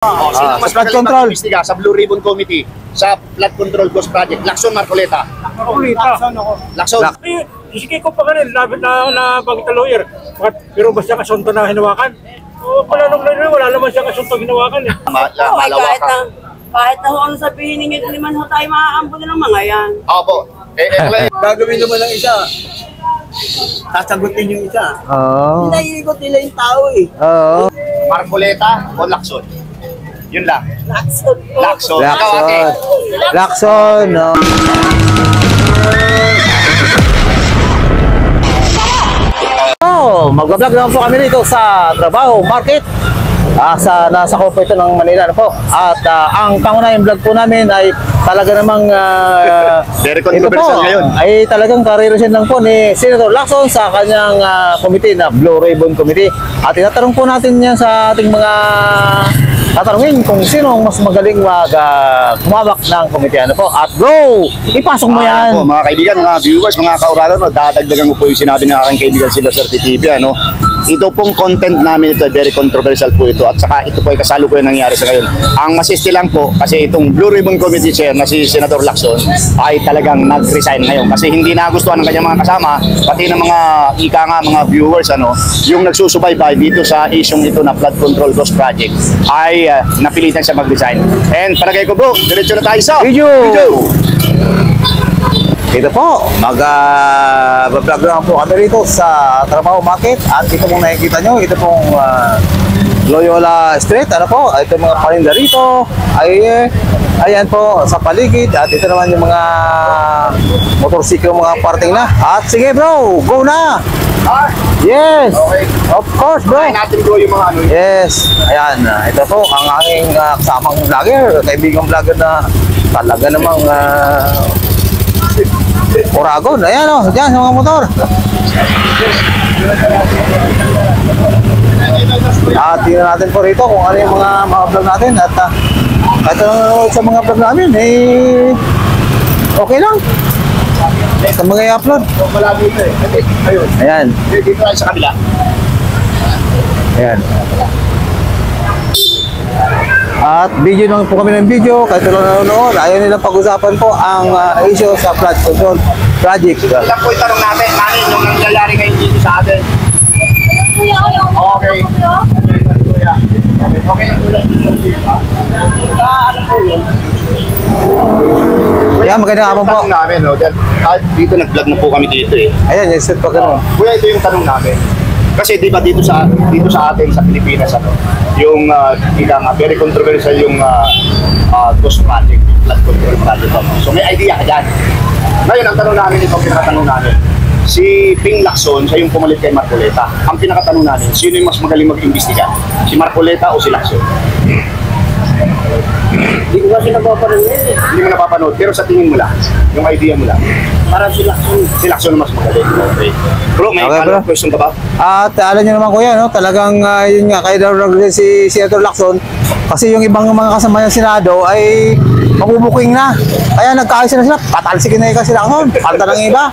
Sino mas flood magaling control mag-imbestiga sa Blue Ribbon Committee sa Flood Control Ghost Project? Lacson, Marcoleta? Lacson. Sige ko pa kanil, nabagit na lawyer. Pero basta kasunto na hinawakan. O pala nung lawyer, wala naman siya kasunto hinawakan eh. Kahit na ano sabihin ninyo, hindi man ho tayo maaambon ng mga yan. Opo. Gagawin naman ng isa. Sasagutin yung isa. Oo. Naiikot nila yung tao eh. Oo. Marcoleta o Lacson? Yun lang. Lakson. Lacson. Lacson, no. Mag-vlog naman po kami dito sa Trabaho Market. Nasa Corpo ito ng Manila na po. At ang pangunahing vlog po namin ay talaga namang Very controversial ngayon. Ay talagang karirisin lang po ni Senator Lacson sa kanyang committee na Blue Ribbon Committee. At tinatanong po natin yan sa ating mga tatanungin kung sino ang mas magaling kumawak ng committee. Ano po? At bro, ipasok mo yan. Po, mga kaibigan, mga viewers, mga kauralan, dadagdagan ko po yung sinabi ng aking kaibigan sila Sir TV. Ano? Ito pong content namin ito, very controversial po ito. At saka ito po ay kasalukuyan nangyari sa ngayon. Ang masisti lang po, kasi itong Blue Ribbon Committee Chair na si Senator Lacson ay talagang nag-resign ngayon. Kasi hindi nagustuhan ng kanyang mga kasama, pati ng mga mga viewers, yung nagsusubaybay dito sa isyong ito na Flood Control Ghost Project ay napilitan siya mag-resign. And palagay ko bro, diretso na tayo sa video! Ito po, mag-vlog lang po kami rito sa Trabaho Market. At ito pong nakikita nyo, ito pong Loyola Street. Ano po, ito mga paninda rito. Ayan po, sa paligid. At ito naman yung mga motorsiklo, mga parting na. At sige bro, go na! Yes! Okay. Of course bro! Kaya natin bro yung mga Yes! Ayan, ito po ang aking kasamang vlogger, kaibigang vlogger na talaga namang Oragon. Ayan dyan sa mga motor. At tingnan natin po rito kung ano yung mga vlog natin. At kahit sa mga vlog namin, okay lang. Sa mga i-upload. wala dito eh. Ayun. Ayan. Dito tayo sa kabila. Ayan. At video naman po kami ng video, kahit lang nanonood, ayaw nilang pag-usapan po ang issue sa Flood Control Project. Lang po yung tanong natin, Manny, yung nangyayari ngayon dito sa atin. Okay. Okay lang po lang. Yan, magandang hapon po. Tanong namin, dito nag-vlog na po kami dito eh. Ayan, yung set pa ganun. Kuya, ito yung tanong namin. Kasi di ba dito sa atin sa Pilipinas yung very controversial yung ghost project, flood control project. So may idea ka dyan. Ngayon ang tanong namin ito, pinakatanong namin. Si Ping Lacson, siya yung pumalit kay Marcoleta. Ang pinakatanong namin, sino yung mas magaling mag-imbestiga? Si Marcoleta o si Lacson? Hindi ko kasi napapanood eh. Hindi mo napapanood, pero sa tingin mo lang, yung idea mo lang. Parang si Lakson. Si Lacson ang mas magaling. Okay. Bro, may Okay, follow-up question ka ba? At alam niyo naman kuya, talagang yun nga, kaya daw si Senator Lacson, kasi yung ibang mga kasama ng Senado ay mabubuking na. Kaya nagkaayos na sila, patalsikin na yung si Lacson, palta ng iba.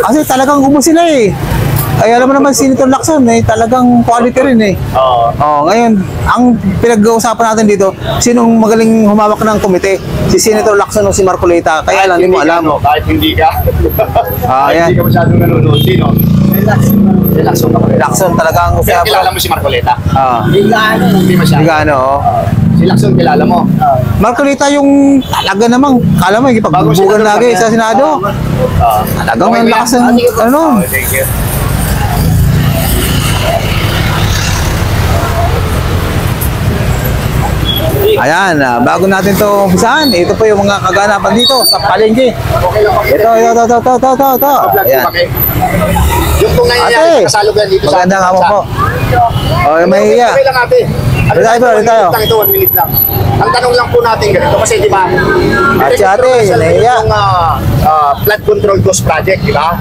Kasi talagang ubos sila eh. Ay alam mo naman si Senator Lacson talagang quality rin eh. Ngayon, ang pinag-uusapan natin dito, sinong magaling humawak ng komite? Si Senator Lacson o si Marcoleta? Kaya lang, hindi mo alam. Kahit hindi ka. Yan. Hindi ka masyadong nanonood. Sino? Si Lacson ka pa rin. Lacson talagang Pero kilala mo si Marcoleta? Hindi gaano. Hindi masyado. Hindi gaano, Si Lacson kilala mo? Marcoleta yung talaga namang, kala mo, ipagbubugan lagi sa Senado. Talagang ang lakas ng, ano. Thank you. Ayan, bago natin to umpisahan, ito po yung mga kaganapan dito sa palengke. Ito. Ayan. Yung kung nangyayari sa kasalugan dito sa magandang hapon po. May iya. Okay lang ate. Ano tayo? Ito, 1 minute lang. Ang tanong lang po natin ganito kasi di ba? Si ate, nahiya. Yung flood control ghost project, di ba?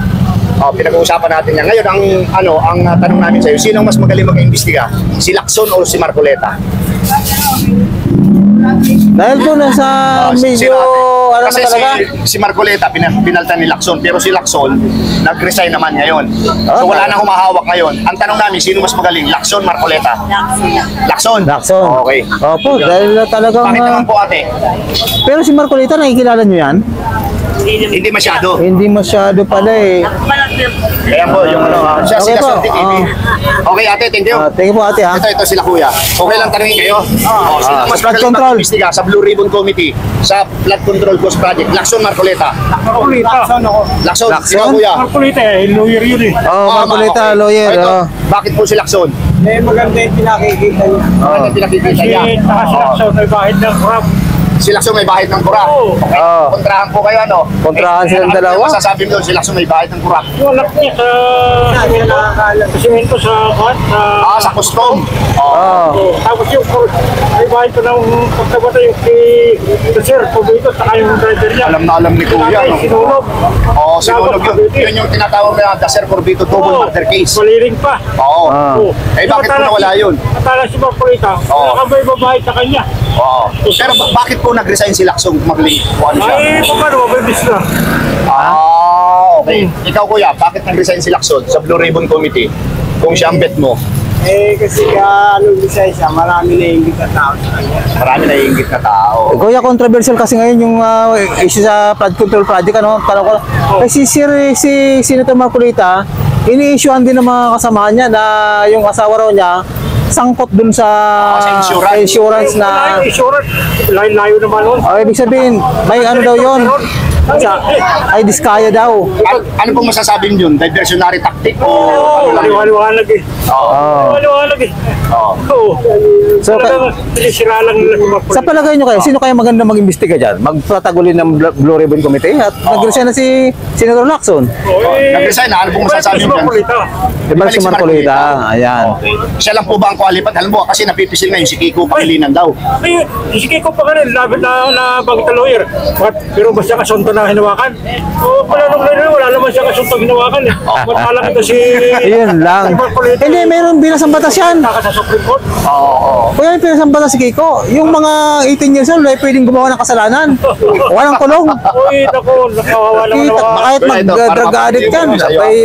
Pinag-uusapan natin yan. Ngayon, ang tanong namin sa iyo, sino mas magaling mag-imbestiga? Si Lacson o si Marcoleta? Dahil po nasa medyo, ano kasi na talaga? si Marcoleta pinaltan ni Lacson, pero si Lacson nag-resign naman ngayon. So wala nang humahawak ngayon. Ang tanong namin, sino mas magaling? Lacson, Marcoleta? Lacson. Lacson. Okay. Opo, dahil talagang... Bakit naman po ate? pero si Marcoleta, nakikilala nyo yan? Hindi masyado. Hindi masyado pala eh. Kaya po, yung siya Okay sila po, sa TV. Okay ate, thank you. Thank you po ate ha. Ito sila kuya. Okay lang tanungin kayo. Sino mas flood magaling control. mag-imbestiga sa Blue Ribbon Committee sa Flood Control Coast Project? Lacson, Marcoleta? Lacson, sino kuya? Marcolita eh, lawyer yun eh. Marcoleta, lawyer. Ito, Oh. bakit po si Lacson? Maganda yung pinakikita niya. Ano pinakikita Kasi niya? nakasilaksaw na bahid ng crab. Si Lacson may bahid ng kurak. Oo. Okay. Oo. Kontrahan po kayo, ano? Kontrahan silang ano dalawa. masasabi mo doon, si Lacson may bahid ng kurak? Yung anak niya sa simento sa kwan. Sa custom. Oh. Tapos yung may bahid ko ng pagkabata yung sir, pabito, saka yung driver niya. Alam ni Kuya, no? Sinunog. Oo, sinunog yun. Yun yung tinatawag na Daser Corbito double murder case. Maliring pa. Oo. Oo. Eh, bakit po nawala yun? Natala si Marcolita. Oo. Nakabay babae sa kanya. Oo. Pero bakit po nag-resign si Lacson magaling? Ano siya? Ay, paano, mabibis na. Okay. Ikaw kuya, bakit nag-resign si Lacson sa Blue Ribbon Committee? Kung siya ang bet mo, Kasi siya, marami na yung tao sa kanya. marami na iingit na tao. Kuya, controversial kasi ngayon yung issue sa flood control project, ano? Tanong ko, si Senator Marcolita, ini-issuean din ng mga kasama niya na yung asawa raw niya, sangkot dun sa, sa insurance. na... Insurance. Layo naman nun. Ibig sabihin, may ano daw yun? Ay, diskaya daw. Ano pong masasabi niyo yun? Diversionary tactic o ano lang yun? Liwanag eh. Liwanag eh. Oo. So, Talagang sinisira lang nila si Marcolita. sa palagay nyo kayo, sino kaya maganda mag-imbestiga dyan? Magpatagulin ng Blue Ribbon Committee at nag-resign na si Senator Lacson. Nag-resign na, ano pong masasabi niyo dyan? Diba si Marcolita? Ayan. Siya lang po ba ang qualified? Alam mo, kasi napipisil ngayon si Kiko Pangilinan daw. Ay, sige ko pa ka rin, labit na bagit na lawyer. Pero basta kasunto na hinawakan. Wala nung lawyer, wala naman siya kasunto hinawakan eh. Matalang ito si... Ayun lang. si Marcolita. Hindi, meron binasang batas yan. Naka sa Supreme Court. Kaya yung binasang batas si Kiko, yung mga 18 years old ay pwedeng gumawa ng kasalanan. Walang kulong. Uy, naku, nakawawa naman Kita, ako. kahit Wala ito, para mag-drug addict yan, mapapagay mo ay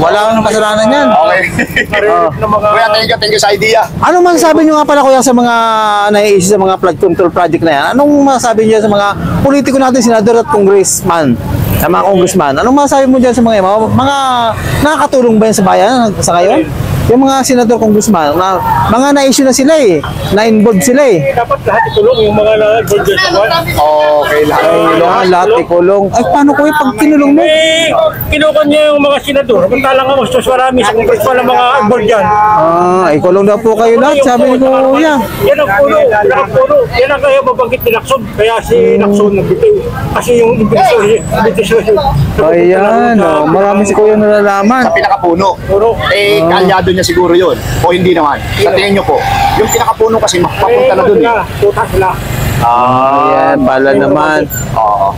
wala kang kasalanan yan. Okay. Narinig ng mga... Kuya, thank you sa idea. Ano man sabi nyo nga pala kuya sa mga nai-issue sa mga flood control project na yan? Anong masabi nyo sa mga politiko natin, senador at congressman? Sa mga congressman, anong masabi mo dyan sa mga mga nakakatulong ba yan sa bayan sa ngayon? Yung mga senador, congressman, mga na-issue na sila eh, na-involved sila eh. Dapat lahat itulong yung mga na-involved sa kwan. Okay lang. Lahat ikulong. Ay, paano kuya pag kinulong mo? Eh, kinukan niya yung mga senador. Mantalang nga, mas marami sa congressman ng mga involved dyan. Ikulong daw po kayo lahat, sabi ni kuya. Yan ang puno, yan ang puno. Yan ang kaya mabanggit ni Lacson. Kaya si Lacson nagbitiw. Kasi yung imbitasyon. Ayan, marami si kuya nalalaman. Sa pinakapuno. Kalyado niya siguro yun. O hindi naman. Sa tingin niyo po, yung pinakapuno kasi mapapunta na dun eh. Tutas sila. Ayan, pala naman. Oo.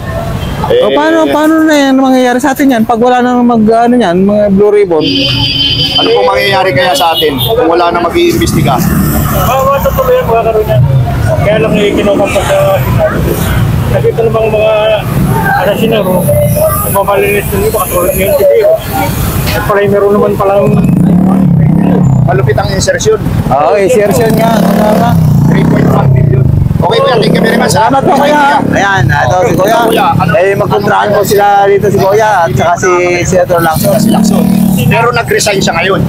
Paano na yan mangyayari sa atin yan? Pag wala nang ano yan, mga Blue Ribbon. Ano po mangyayari kaya sa atin kung wala na mag-iimbestiga? Matutuloy ang mga karoon yan. Kaya lang kinukampas sa sinabi. Kasi ito namang mga asasinero, mamalinis ng iba katulad ngayon si Biro. At pala meron naman palang Malupit ang insertion. Oo, insertion nga. 3.1 million. Okay, kuya, thank you very much. Salamat po kuya. Ayan, ito si kuya. Magkontrahan po sila dito si kuya at saka si Senator Lacson. Si Lacson. Pero nag-resign siya ngayon.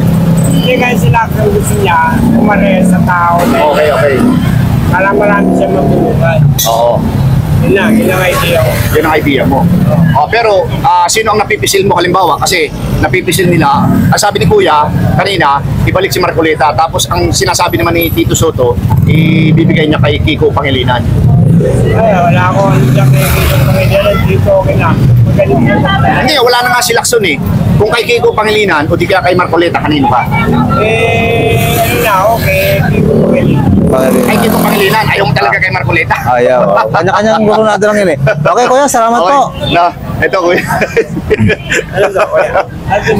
Hindi kasi sila ang gusto niya, umares sa tao. Okay. Alam marami siya matulungan. Oo. Yun lang idea ko. Yun ang idea mo. Pero sino ang napipisil mo halimbawa? Kasi napipisil nila, ang sabi ni Kuya kanina, ibalik si Marcoleta. Tapos ang sinasabi naman ni Tito Soto, ibibigay niya kay Kiko Pangilinan. Ay, wala ko ano dyan kay Kiko Pangilinan dito, okay na. Magaling mo. Hindi, wala na nga si Lacson eh. Kung kay Kiko Pangilinan o di kaya kay Marcoleta, kanino pa? Ano na, okay, Kiko Pangilinan. Kay Kiko Pangilinan, ayaw mo talaga kay Marcoleta. Ayaw. Kanya-kanyang guru natin lang yun eh. Okay kuya, salamat po. Na, ito Kuya.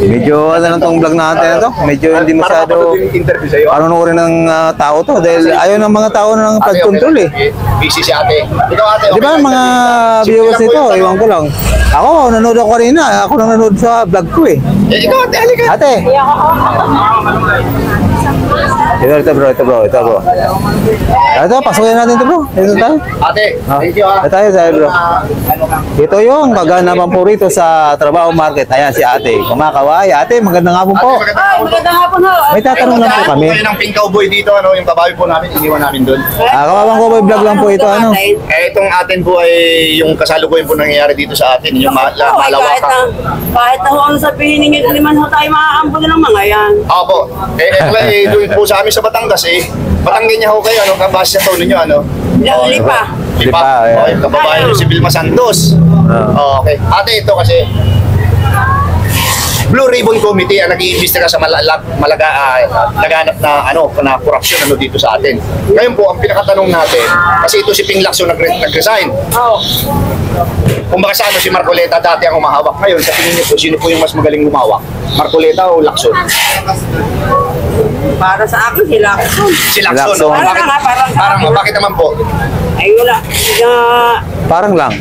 Medyo ano lang tong vlog natin ito. Medyo hindi masyado interview sa'yo. panunurin ng tao to dahil ayaw ng mga tao ng flood control eh. Busy si ate. Ikaw ate, Di ba okay lang mga sa'yo? viewers Simple nito, lang po yung iwan ko lang. Ako, nanonood ako kanina. Ako nanonood sa vlog ko eh. ikaw ate, halika. Ate! Ito bro. Ito, pasukin natin ito bro. Ito tayo. Ate, thank you Ito tayo bro. Ito yung kaganapan po rito sa trabaho market. Ayan si ate. Kumakaway. Ate, magandang hapon po. Ay, magandang hapon ho. May tatanong lang po kami. Kayo ng Pink Cowboy dito, ano, yung babae po namin, iniwan namin doon. Kawawang ko vlog lang po ito. Ano? Itong atin po ay yung kasalukuyan po nangyayari dito sa atin, yung malawakan. Kahit na ho ano sabihin ninyo, hindi man ho tayo maaambon ng mga yan. Opo. Doon po sa amin sa Batangas Batanggen niya ho kayo, ano, kabase sa tono niyo, ano? Lipa. Lipa, ayan. Okay, kababayan niyo si Vilma Santos. Okay. Ate, ito kasi Blue Ribbon Committee ang nag-iimbestiga sa laganap na korupsyon dito sa atin. Ngayon po, ang pinakatanong natin, kasi ito si Ping Lacson nag-resign. Oo. Kung baka sa si Marcoleta dati ang umahawak. Ngayon, sa tingin niyo po, sino po yung mas magaling lumawak? Marcoleta o Lacson? Para sa akin, sila. Si Lacson. Lacson. Parang, bakit naman po? Ay, wala. Parang lang.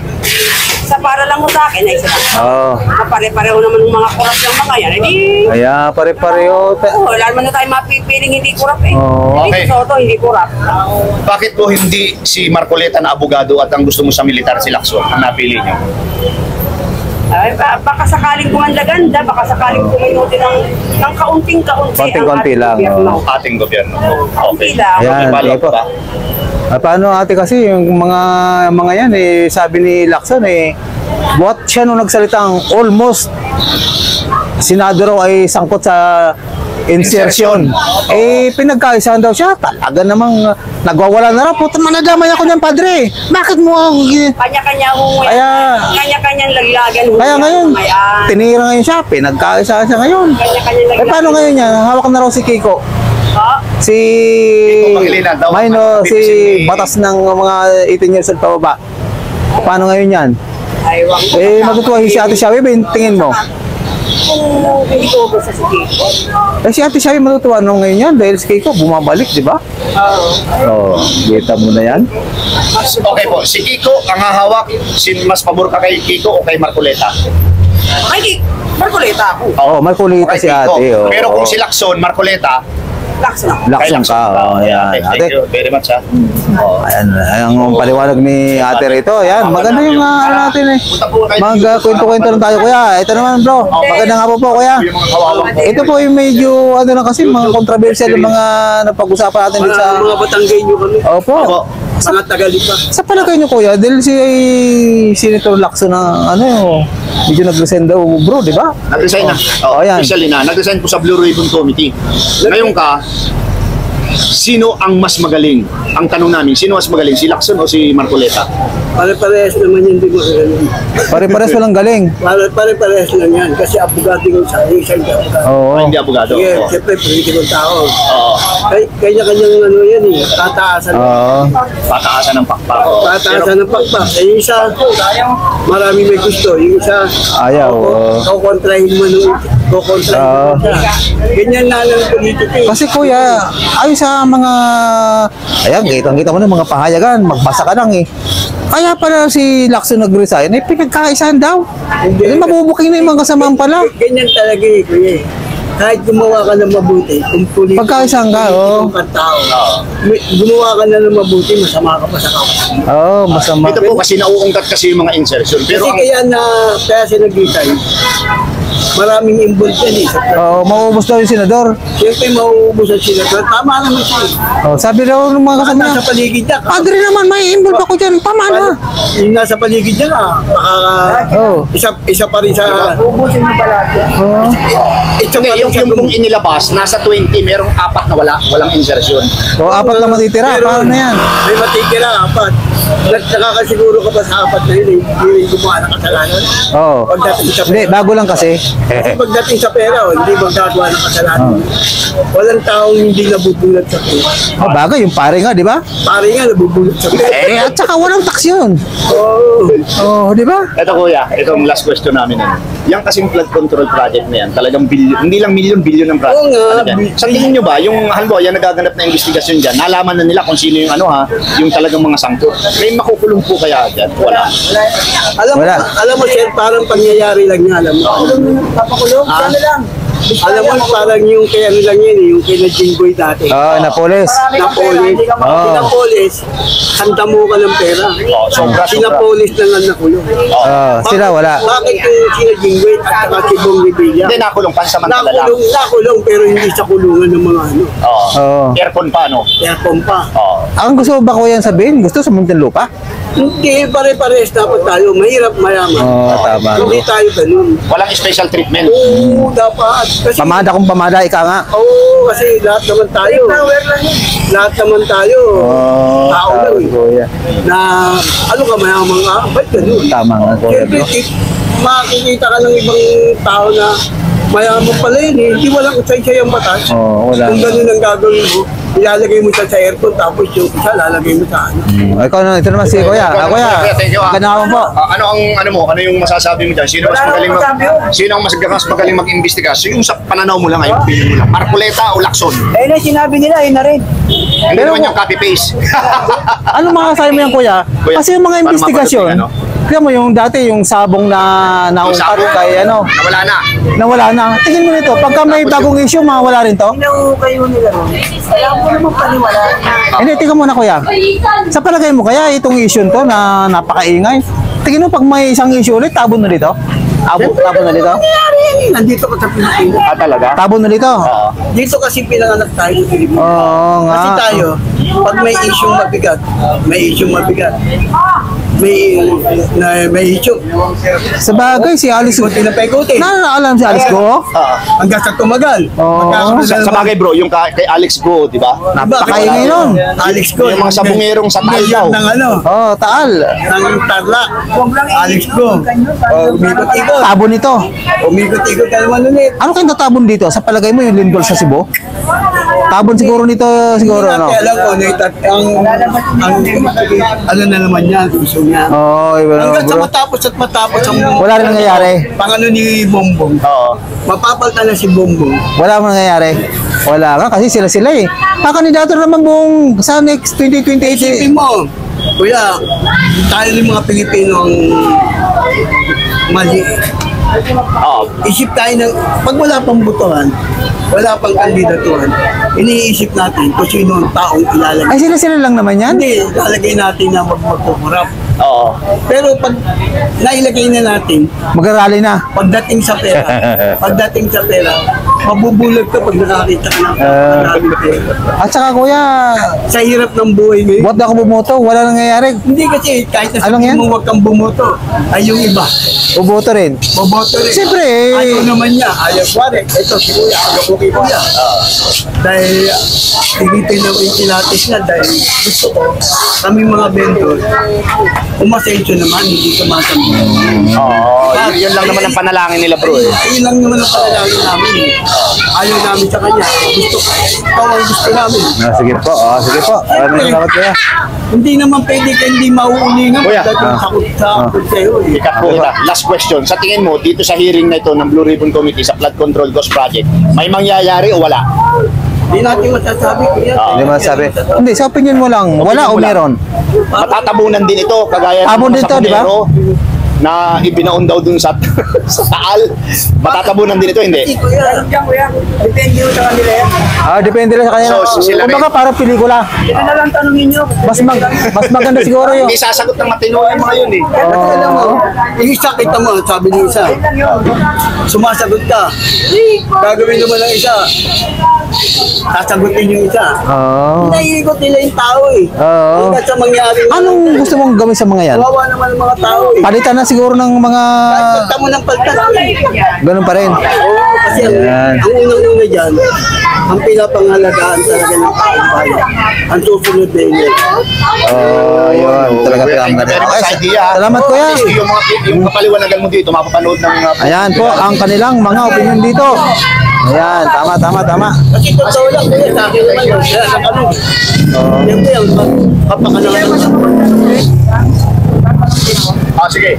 Sa para lang mo sa akin, ay sila. Oo. Pare-pareho naman ng mga kurap ng mga yan. Hindi. Kaya pare-pareho. Wala naman na tayo mapipiling hindi kurap eh. Oo. Hindi Okay. si Soto, hindi kurap. Bakit po hindi si Marcoleta na abogado at ang gusto mo sa militar si Lacson ang napili niyo? Ay, baka sakaling gumanda-ganda, baka sakaling kuminuti ng kaunting-kaunti. Konting-konti lang, oo. Ating gobyerno. Okay. Sila. Ayan, Follow sige up po. ba? Paano ate kasi yung mga yan eh, sabi ni Lacson eh, buhat siya nung nagsalitang almost senado raw ay sangkot sa insertion. Eh, pinagkaisahan daw siya. Talaga namang nagwawala na raw. Puta, manadamay ako niyan, padre. Bakit mo ako? Kanya-kanya ho. Kaya- Kanya-kanyang laglagan ho. Kaya ngayon, Ayan. tinira ngayon siya. Pinagkaisahan siya ngayon. Kanya-kanyang Eh, laglagan. paano ngayon yan? Hawak na raw si Kiko. Ha? Si Pangilinan daw. Minor, si Si- batas ng mga 18 years old pababa. Paano ngayon yan? Ay, wag mo. Eh, matutuwa si Ate Shawi, tingin mo. Kung hindi ko ba sa sige. Eh, si Ate Shawi matutuwa nung ngayon yan dahil si Kiko bumabalik, di ba? Oo. Kita mo na yan. Okay po, si Kiko ang hahawak. Mas pabor ka kay Kiko o kay Marcoleta? Ay, Marcoleta ako. Oo, may kulita si Kiko. Ate. Oo. Pero kung si Lacson, Marcoleta, Lacson ako. Lacson ka. Oo, yan. Thank Ate, you very much, ha. ayan, ang paliwanag ni Ate rito. Ayan, maganda yung ano natin eh. Mag-kwento-kwento lang tayo, kuya. Ito naman, bro. Maganda nga po, kuya. Yung mga kawawang po. Ito po yung medyo, ano lang kasi, mga controversial yung mga napag-usapan natin dito sa... Mga Batanggay nyo kami. Opo. Mga Tagalipa. Sa palagay niyo, kuya, dahil si Senator Lacson na, ano, medyo nag-resign daw, bro, di ba? Nag-resign na. Oo, yan. Officially na. Nag-resign po sa Blue Ribbon Committee. Ngayon ka, sino ang mas magaling? Ang tanong namin, sino mas magaling? Si Lacson o si Marcoleta? Pare-parehas naman yan, di mo magaling. Pare-pares walang galing. Pare-parehas lang yan. Kasi abogado yung sa isang abogado. Oo. Hindi abogado. Sige, Oo. siyempre, politikong tao. Oo. Kanya-kanyang ano yan eh, tataasan. Oo. Pataasan ng pakpak. Tataasan ng pakpak. Eh, yung isa, marami may gusto. Yung isa, Ayaw. oo. kukontrahin mo nung kukontrahin mo siya. Ganyan na lang ang politika eh. Kasi kuya, ayon sa mga, ayan, kitang-kita mo na mga pahayagan, magbasa ka lang eh. Kaya pala si Lacson nag-resign, eh pinagkaisahan daw. Eh, mabubuking na yung mga kasamaan pala. Ganyan talaga eh, kuya eh. Kahit gumawa ka ng mabuti, kung politika Pagkaisahan ka, oo. kang tao, gumawa ka na ng mabuti, masama ka pa sa kapwa. Oo, masama. Ito po kasi nauungkat kasi yung mga insertion. Pero Kasi kaya siya nag-resign, maraming involved yan eh. Oo, mauubos daw yung senador. Siyempre mauubos ang sila. Pero tama naman siya eh. Oh, sabi daw ng mga kasama Nasa niya, paligid niya. Padre naman, may involve ako dyan. Tama na. Yung nasa paligid niya Oo. isa pa rin sa... Ubusin mo pala. Oo. Ito pa rin yung sa... pong inilabas, nasa 20, merong 4 na walang insertion. So, apat lang matitira. Pero Paano na yan? May matitira, 4. Nakakasiguro ka pa sa 4 na yun, hindi gumawa ng kasalanan. Oo. Pagdating sa Hindi, pera. bago lang kasi. Kasi pagdating sa pera, hindi magagawa ng kasalanan. Walang taong hindi nabubulot sa pera. Oh, bagay, yung pare nga, di ba? Pare nga, nabubulot sa pera. Eh, at saka walang tax yun. Oo. Oh, di ba? Ito kuya, itong last question namin. Yung kasing flood control project na yan, talagang billion, hindi lang billion ang project. Oo nga. Ano yan? Sa tingin nyo ba, yung halimbawa, yan nagaganap na investigasyon dyan, nalaman na nila kung sino yung yung talagang mga sangkot. May makukulong po kaya dyan? Wala. Wala. Alam mo, sir, parang pangyayari lang niya, alam mo. Papakulong, Ah. sana lang. Alam mo, parang yung kaya lang yun, yung kina Jingboy dati. Napoles. Napolis. Oo. Pinapolis, handa mo ka ng pera. Sobra. Pinapolis na lang nakulong. Sila wala. Bakit yung sina Jingboy at saka si Bong Revilla? Hindi, nakulong pansamantala lang. Nakulong, pero hindi sa kulungan ng mga Oo. Oo. Aircon pa, no? aircon pa. Oo. Ang gusto ba ko yan sabihin? Gusto sa Muntinlupa? Hindi, pare-pares dapat tayo. Mahirap mayaman. Tama. Hindi tayo ganun. Walang special treatment. Oo, dapat. Kasi, Pamada kung pamada, ika nga. oo, kasi lahat naman tayo. Lahat naman tayo. Tao lang eh. Kuya. Na, ano ka, mayaman ka? Ba't ganun? Tama nga, Kuya. Siyempre, makikita ka ng ibang tao na mayaman pala yun eh. Hindi walang usay-say ang batas. Oo, wala. Kung ganun ang gagawin mo, ilalagay mo siya sa aircon, tapos yung isa lalagay mo sa ano. Ikaw na, ito naman si Kuya. Kuya, Thank you, ganawan po. Ano yung masasabi mo dyan? Sino mas magaling mas magaling mag-imbestiga? So, yung sa pananaw mo lang, yung opinion mo lang. Marcoleta o Lacson? Eh, na sinabi nila, yun na rin. Hindi naman yung copy-paste. Ano makasabi mo yan, Kuya? Kuya, Kasi yung mga para investigasyon, mapagdating, kaya mo yung dati, yung sabong na Yung naungkat sabong, kay nawala na. nawala na. Tingin mo nito, pagka may bagong issue, mawala rin to? Kayo nila rin. Kaya mo naman paniwala. Hindi, tingnan mo na, Kuya. Sa palagay mo kaya itong issue to na napakaingay, tingin mo pag may isang issue ulit, tabon na dito? Tabon na dito? Nandito ka sa Pilipinas. Talaga? Tabon na dito? Oo. Dito kasi pinanganak tayo sa Pilipinas. Oo nga. Kasi tayo, pag may issue mabigat, may issue. Sa bagay, si Alice, Ikutin na paikutin. alam si Alice ko? Hanggang sa tumagal. Oo. Sa bagay bro, yung kay Alex Go, di ba? Napakaingay nun. Alex ko. Yung mga sabungerong sa taal daw. Ng ano, Taal. ng tarla. Alex ko. Umikot-ikot. Tabon nito. Umikot-ikot ka naman ulit. Ano kayong tatabon dito? Sa palagay mo yung lindol sa Cebu? Tabon siguro nito, siguro, Hindi no? natin alam kung ang ano na naman yan, gusto niya. Oo, iba naman, Hanggang sa bro. matapos ang Wala rin nangyayari. pangano ni Bongbong. Oo. Mapapalta na si Bongbong. Wala mo nangyayari. Wala nga, kasi sila eh. Kandidato naman buong sa next 2028 eh. Isipin mo, kuya, tayo ng mga Pilipino ang mali. Oo. Isip tayo ng, pag wala pang botohan, wala pang kandidatuhan, iniisip natin kung sino ang taong ilalagay. Ay, sila lang naman yan? Hindi, ilalagay natin na magkukurap. Oo. Pero pag nailagay na natin, Mag-arali na. pagdating sa pera, mabubulag ka pag nakakita ka ng maraming pera. At saka, Kuya, Sa hirap ng buhay ngayon, buat na ako bumoto, wala nangyayari. hindi kasi kahit na Anong yan? sabihin mo huwag kang bumoto, ay yung iba, Buboto rin. boboto rin. Siyempre, Ayaw naman niya, ayaw kware. Ito si Kuya, ayaw ko kay Kuya. Dahil tinitin na ikilatis na dahil gusto ko kami mga vendor, umasensyo naman, hindi tumasambo. Oo. Yun lang naman ang panalangin nila bro eh. Ayun lang naman ang panalangin namin. Ayaw namin sa kanya. Gusto, ikaw ang gusto namin. sige po. Sige po. Maraming salamat, Kuya. Hindi naman pwede ka hindi mauulingan Kuya. pagdating sa konseho. Ikat po kita. Last question. Sa tingin mo, dito sa hearing na ito ng Blue Ribbon Committee sa Flood Control Cost Project, may mangyayari o wala? Hindi natin masasabi kuya. Hindi masabi. Hindi, sa opinion mo lang, wala o mo lang. meron? Matatabunan din ito, kagaya Tabon mga din to, di ba? sabungero na ibinaon daw dun sa sa taal. Matatabunan din ito, hindi? Hindi kuya. Depende mo sa kanila yan. Depende lang sa kanila. So, sila Kumbaga parang pelikula. Ito na lang tanongin nyo. Mas maganda siguro yun. Hindi sasagot ng matino yung mga yun eh. Kasi alam mo, yung isa kita mo, sabi ni isa, sumasagot ka. Gagawin naman ng isa. Sasagutin yung isa. Oo. Naiikot nila yung tao eh. Oo. Hanggang sa mangyari. Anong gusto mong gawin sa mga yan? Kawawa naman ang mga tao eh. Palitan na siguro ng mga... Kahit pagta mo ng paltas eh. Ganun pa rin. Oo, kasi Yan. ang unang-una dyan, ang pinapangalagaan talaga ng taong bayan. Ang susunod na inyo. Yun. Talaga Very good idea. Salamat, Kuya. Yung kapaliwanagan mo dito, mapapanood ng mga... Ayan po ang kanilang mga opinion dito. Ayan, tama. Kasi totoo lang, kaya sa akin naman yun. Kaya sa ano, siyempre ang kapakalangan ng Sige.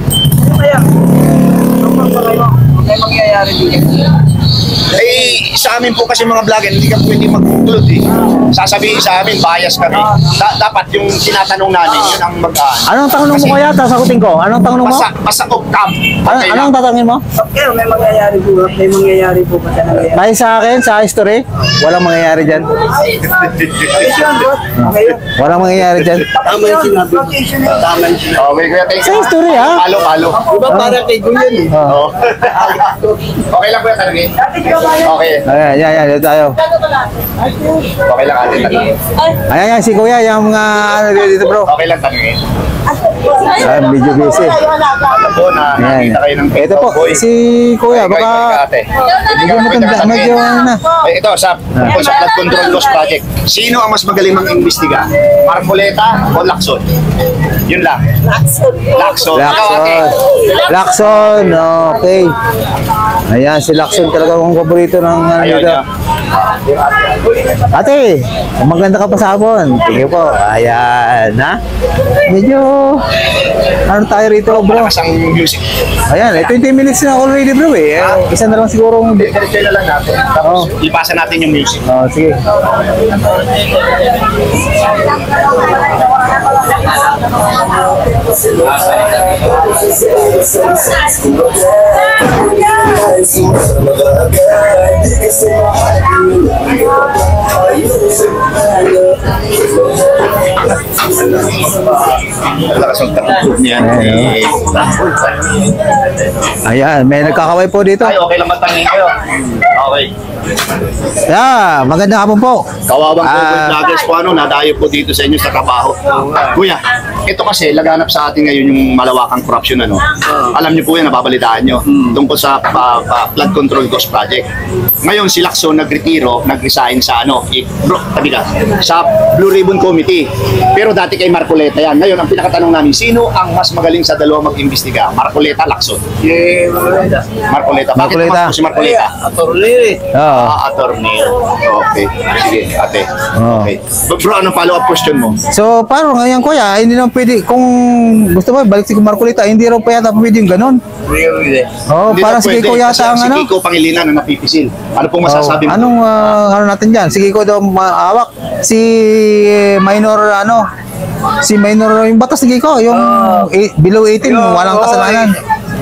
Kaya, may mangyayari din. Eh, sa amin po kasi mga vlogger, hindi ka pwede mag-upload eh. Sasabihin sa amin, bias kami. Dapat yung tinatanong namin, yun ang Anong tanong mo kuya? Sasagutin ko. Anong tanong mo? Basta off-cam. Anong tatanungin mo? Okay, may mangyayari po. May mangyayari po ba na nangyayari? Dahil sa akin, sa history, walang mangyayari dyan. Walang mangyayari dyan. Tama yung sinabi. Tama yung sinabi. Okay, kuya, thank Sa you. history ha? Palo. Diba parang kay Guyan eh? Oo. Okay lang kuya, tanongin. Okay. Ayan, dito tayo. Okay lang atin tanongin. Ayan, si kuya, yung mga ano dito bro. Okay lang tanongin. Medyo busy. Alam po na nakita kayo ng Ito po, boy. si kuya, baka medyo matanda, medyo ano na. Ito, sa flood control cost project. Sino ang mas magaling mang-imbestiga? Marcoleta o Lacson? Yun lang. Lacson. Ikaw, ate. Lacson, okay. Ayan, si Lacson talaga ang paborito ng ano Ayaw dito. niya. Ate, maganda ka pa sa hapon. Tingin po. Ayan, ha? Medyo, ano tayo rito, bro? Malakas ang music. Ayan, 20 minutes na already, bro, eh. Isa na lang siguro. Diretso na lang natin. Tapos, ipasa natin yung music. Oh, sige. Malakas ang takot niya. Ayan, may nagkakaway po dito. Ay, okay lang matangin kayo. Okay. Yeah, magandang hapon po. Kawawang Ah. vloggers po nadayo po dito sa inyo sa trabaho. Kuya, ito kasi laganap sa atin ngayon yung malawakang corruption Alam niyo po yan, nababalitaan niyo tungkol sa flood control cost project. Ngayon si Lacson nag-resign sa bro, tabi ka, sa Blue Ribbon Committee. Pero dati kay Marcoleta yan. Ngayon ang pinakatanong namin, sino ang mas magaling sa dalawang mag-imbestiga? Marcoleta, Lacson? Marcoleta. Bakit Marcoleta. naman po si Marcoleta? Oo. Attorney. Okay. Sige, ate. Oh. Okay. Bro, anong follow-up question mo? So, paano ngayon kuya, hindi naman pwede, kung gusto mo, balik si Marcolita, hindi raw pa yata pwede yung ganun. Oh, Hindi para na si pwede, Kiko kasi yata ang si ano. Kiko Pangilinan ang napipisil. Ano pong masasabi mo? Anong ano natin dyan? Si Kiko daw maawak. Si minor si minor yung batas ni Kiko, yung below 18, walang kasalanan.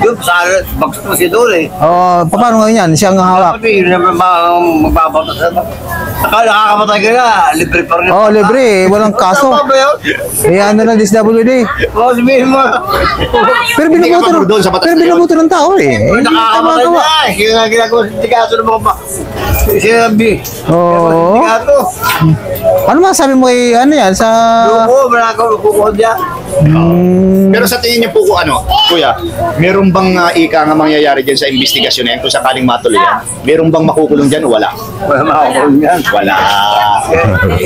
Yung sa bagsak mo si Dole. Oh, paano ngayon yan? Siya ang hawak. Sabi, yun naman magbabatas na. Saka nakakamatay ka na, libre pa rin. Oh, libre, walang kaso. Tama ba yun? Eh, ano na, DSWD. Oo, sabihin mo. Pero Hindi ka binubuto pa doon sa batas pero na yun. binubuto ng tao eh. Nakakamatay Tama-tama. na. Kaya nga ginagawa sa tikaso ng mga sinabi. Oo. Tikaso. Ano masabi mo kay ano yan sa Oo, malakaw kukuha dyan. Pero sa tingin niyo po kuya, meron bang ika nga mangyayari dyan sa investigasyon na yan kung sakaling matuloy yan? Meron bang makukulong dyan o wala? Wala makakulong yan. Wala.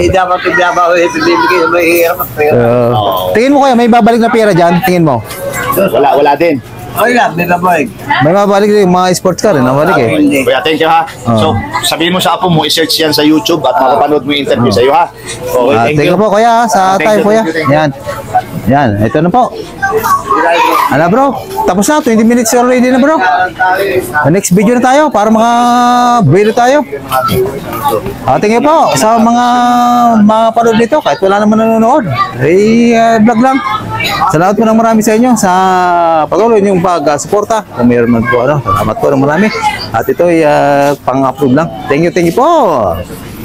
Dapat ibibigay na mahihirap at pera. Oo. Tingin mo kaya may babalik na pera dyan? Tingin mo. Wala din. Ay lang, may babalik. May babalik din mga sports car, nabalik eh. Hindi. Kuya, thank you ha. So, sabihin mo sa apo mo, i-search yan sa YouTube at makapanood mo yung interview sa iyo ha. Okay, Thank you po kuya sa Thank time you, kuya. thank you, thank you. Yan. Yan, ito na po. Ano bro? Tapos na, 20 minutes already na bro. Sa next video na tayo para maka-video tayo. Tingin po sa mga panood nito kahit wala naman nanonood. Vlog lang. Salamat po ng marami sa inyo sa patuloy niyong pag-suporta. Kung mayroon man po salamat po ng marami. At ito ay pang-upload lang. Thank you po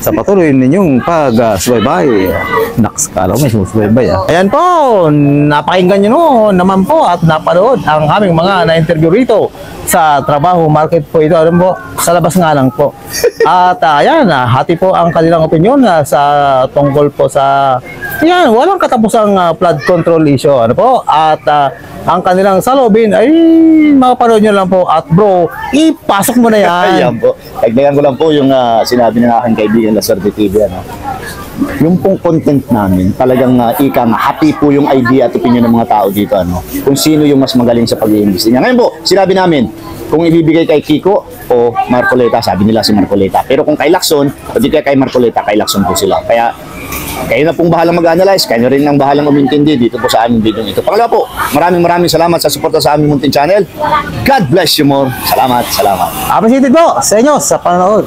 sa patuloy ninyong pag-subaybay. Naks, kala ko may sumusubaybay Ayan po, napakinggan nyo naman po at napanood ang aming mga na-interview rito sa trabaho market po ito. Alam po, sa labas nga lang po. At ayan, hati po ang kanilang opinion sa tungkol po sa walang katapusang flood control issue. Ano po? At ang kanilang salobin ay makapanood nyo lang po. At bro, ipasok mo na yan. Ayan po. Dagdagan ko lang po yung sinabi ng aking kaibigan na Sir TV. Yung pong content namin, talagang happy po yung idea at opinion ng mga tao dito. Kung sino yung mas magaling sa pag-iimbestiga. Ngayon po, sinabi namin, kung ibibigay kay Kiko o Marcoleta, sabi nila si Marcoleta. Pero kung kay Lacson, o di kaya kay Marcoleta, kay Lacson po sila. Kaya Kayo na pong bahalang mag-analyze, kayo rin ang bahalang umintindi dito po sa aming video ito. Pangalawa po, maraming salamat sa suporta sa aming munting channel. God bless you more. Salamat. Appreciated po sa inyo sa panonood.